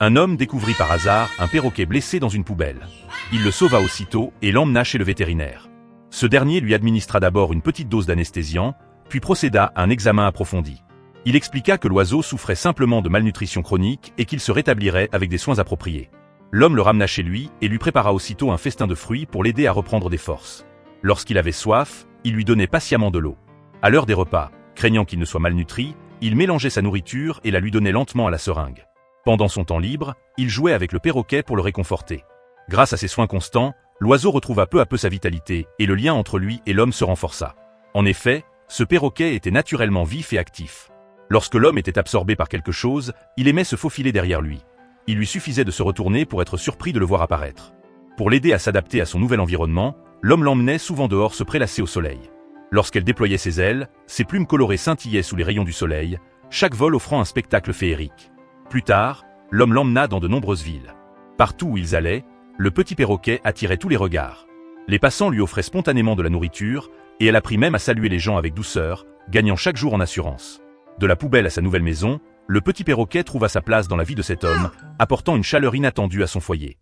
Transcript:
Un homme découvrit par hasard un perroquet blessé dans une poubelle. Il le sauva aussitôt et l'emmena chez le vétérinaire. Ce dernier lui administra d'abord une petite dose d'anesthésiant, puis procéda à un examen approfondi. Il expliqua que l'oiseau souffrait simplement de malnutrition chronique et qu'il se rétablirait avec des soins appropriés. L'homme le ramena chez lui et lui prépara aussitôt un festin de fruits pour l'aider à reprendre des forces. Lorsqu'il avait soif, il lui donnait patiemment de l'eau. À l'heure des repas, craignant qu'il ne soit malnutri, il mélangeait sa nourriture et la lui donnait lentement à la seringue. Pendant son temps libre, il jouait avec le perroquet pour le réconforter. Grâce à ces soins constants, l'oiseau retrouva peu à peu sa vitalité et le lien entre lui et l'homme se renforça. En effet, ce perroquet était naturellement vif et actif. Lorsque l'homme était absorbé par quelque chose, il aimait se faufiler derrière lui. Il lui suffisait de se retourner pour être surpris de le voir apparaître. Pour l'aider à s'adapter à son nouvel environnement, l'homme l'emmenait souvent dehors se prélasser au soleil. Lorsqu'elle déployait ses ailes, ses plumes colorées scintillaient sous les rayons du soleil, chaque vol offrant un spectacle féerique. Plus tard, l'homme l'emmena dans de nombreuses villes. Partout où ils allaient, le petit perroquet attirait tous les regards. Les passants lui offraient spontanément de la nourriture, et elle apprit même à saluer les gens avec douceur, gagnant chaque jour en assurance. De la poubelle à sa nouvelle maison, le petit perroquet trouva sa place dans la vie de cet homme, apportant une chaleur inattendue à son foyer.